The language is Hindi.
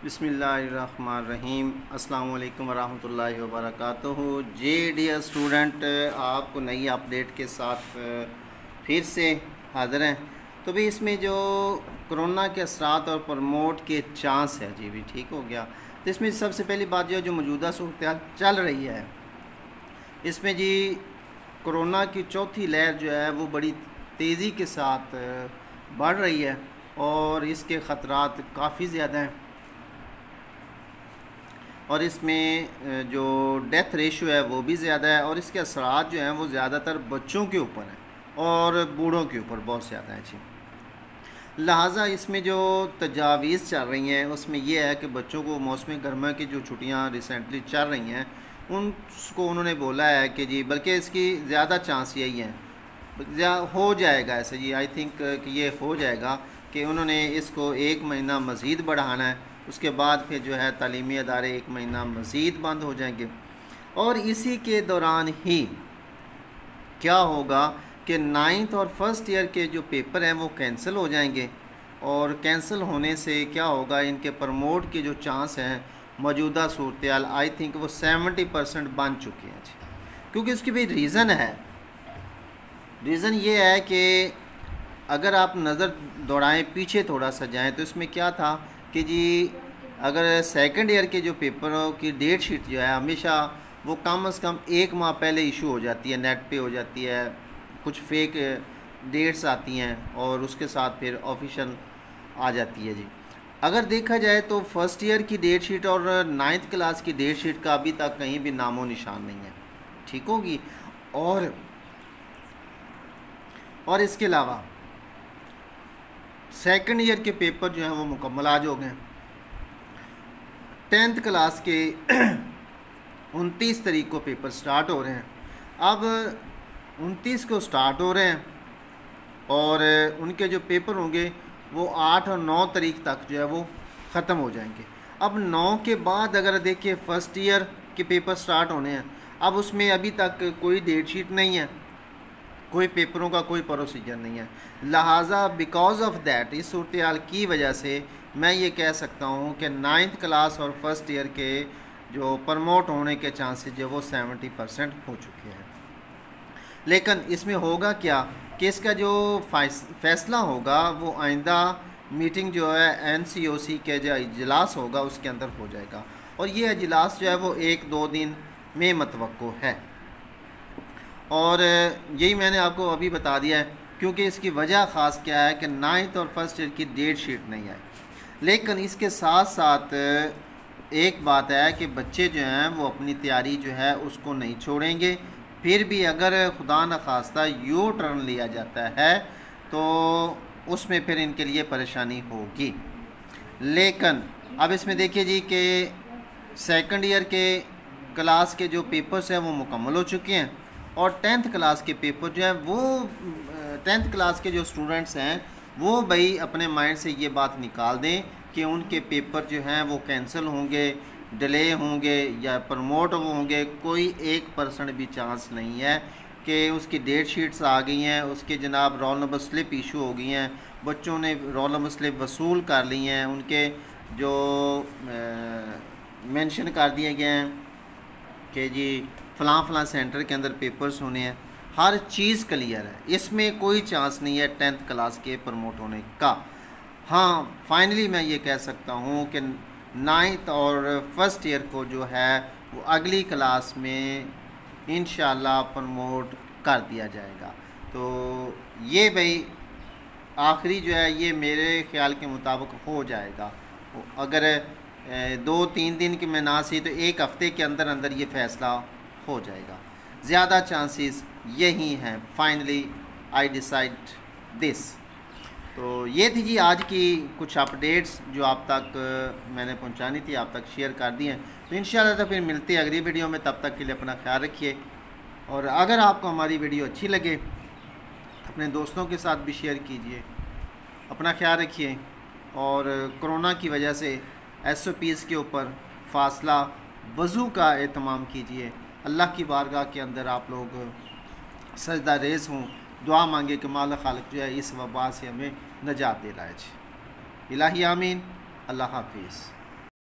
बिस्मिल्लाहिर्रहमानिर्रहीम। अस्सलाम वालेकुम वरहमतुल्लाहि वबरकातुहू। जी डियर स्टूडेंट, आपको नई अपडेट के साथ फिर से हाज़िर हैं। तो भी इसमें जो कोरोना के असरात और प्रमोट के चांस है जी भी ठीक हो गया। तो इसमें सबसे पहली बात जो मौजूदा सूरत चल रही है, इसमें जी कोरोना की चौथी लहर जो है वो बड़ी तेज़ी के साथ बढ़ रही है और इसके ख़तरात काफ़ी ज़्यादा हैं। और इसमें जो डेथ रेशो है वो भी ज़्यादा है और इसके असरात जो हैं वो ज़्यादातर बच्चों के ऊपर हैं और बूढ़ों के ऊपर बहुत ज़्यादा हैं जी। लिहाजा इसमें जो तजावीज़ चल रही हैं उसमें यह है कि बच्चों को मौसम गर्मा की जो छुट्टियां रिसेंटली चल रही हैं उनको उन्होंने बोला है कि जी, बल्कि इसकी ज़्यादा चांस यही है हो जाएगा ऐसे जी, आई थिंक कि ये हो जाएगा कि उन्होंने इसको 1 महीना मज़ीद बढ़ाना है। उसके बाद फिर जो है तालीमी अदारे 1 महीना मज़ीद बंद हो जाएंगे और इसी के दौरान ही क्या होगा कि 9th और फर्स्ट ईयर के जो पेपर हैं वो कैंसिल हो जाएंगे और कैंसिल होने से क्या होगा, इनके प्रमोट के जो चांस हैं मौजूदा सूरत आई थिंक वो 70% बन चुके हैं जी। क्योंकि उसकी भी रीज़न है, रीज़न ये है कि अगर आप नज़र दौड़ाएं पीछे थोड़ा सा जाएं तो इसमें क्या था कि जी अगर सेकंड ईयर के जो पेपरों की डेट शीट जो है हमेशा वो कम से कम 1 माह पहले इशू हो जाती है, नेट पे हो जाती है, कुछ फेक डेट्स आती हैं और उसके साथ फिर ऑफिशियल आ जाती है जी। अगर देखा जाए तो फर्स्ट ईयर की डेट शीट और 9th क्लास की डेट शीट का अभी तक कहीं भी नामो निशान नहीं है, ठीक होगी। और इसके अलावा सेकंड ईयर के पेपर जो हैं वो मुकम्मल आज हो गए। 10th क्लास के 29 तारीख को पेपर स्टार्ट हो रहे हैं। अब 29 को स्टार्ट हो रहे हैं और उनके जो पेपर होंगे वो 8 और 9 तारीख तक जो है वो ख़त्म हो जाएंगे। अब 9 के बाद अगर देखिए फ़र्स्ट ईयर के पेपर स्टार्ट होने हैं, अब उसमें अभी तक कोई डेट शीट नहीं है, कोई पेपरों का कोई प्रोसीजर नहीं है। लिहाजा बिकॉज ऑफ दैट, इस सूरत की वजह से मैं ये कह सकता हूँ कि 9th क्लास और फर्स्ट ईयर के जो प्रमोट होने के चांसेस जो वो 70% हो चुके हैं। लेकिन इसमें होगा क्या कि इसका जो फैसला होगा वो आइंदा मीटिंग जो है NCOC के जो इजलास होगा उसके अंदर हो जाएगा और ये इजलास जो है वो 1-2 दिन में मतवक्को है। और यही मैंने आपको अभी बता दिया है क्योंकि इसकी वजह ख़ास क्या है कि 9th और फर्स्ट ईयर की डेट शीट नहीं आई। लेकिन इसके साथ साथ एक बात है कि बच्चे जो हैं वो अपनी तैयारी जो है उसको नहीं छोड़ेंगे। फिर भी अगर खुदा न खास्ता यू टर्न लिया जाता है तो उसमें फिर इनके लिए परेशानी होगी। लेकिन अब इसमें देखिए जी कि सेकंड ईयर के क्लास के जो पेपर्स हैं वो मुकम्मल हो चुके हैं और 10th क्लास के पेपर जो है वो 10th क्लास के जो स्टूडेंट्स हैं वो भाई अपने माइंड से ये बात निकाल दें कि उनके पेपर जो हैं वो कैंसिल होंगे, डिले होंगे या प्रमोट होंगे। कोई 1% भी चांस नहीं है कि उसकी डेट शीट्स आ गई हैं, उसके जनाब रोल नंबर स्लिप इशू हो गई हैं, बच्चों ने रोल नंबर स्लिप वसूल कर ली हैं, उनके जो मेंशन कर दिए गए हैं कि जी फ़लाँ सेंटर के अंदर पेपर्स होने हैं। हर चीज़ क्लियर है, इसमें कोई चांस नहीं है 10th क्लास के प्रमोट होने का। हाँ, फाइनली मैं ये कह सकता हूँ कि 9th और फर्स्ट ईयर को जो है वो अगली क्लास में इंशाल्लाह प्रमोट कर दिया जाएगा। तो ये भाई आखिरी जो है ये मेरे ख़्याल के मुताबिक हो जाएगा। अगर 2-3 दिन की मैं ना सी तो 1 हफ़्ते के अंदर अंदर ये फ़ैसला हो जाएगा, ज़्यादा चांसेस यही हैं। Finally I decide this. तो ये थी जी आज की कुछ अपडेट्स जो आप तक मैंने पहुंचानी थी, आप तक शेयर कर दी हैं। तो इंशाल्लाह तो फिर मिलते हैं अगली वीडियो में, तब तक के लिए अपना ख्याल रखिए और अगर आपको हमारी वीडियो अच्छी लगे अपने दोस्तों के साथ भी शेयर कीजिए। अपना ख्याल रखिए और कोरोना की वजह से SOPs के ऊपर फासला वज़ू का एहतमाम कीजिए। अल्लाह की बारगाह के अंदर आप लोग सजदा रेज़ हों, दुआ मांगे कि माला खालिक जो है इस वबा से हमें नजात दिलाए। इलाही आमीन। अल्लाह हाफिज़।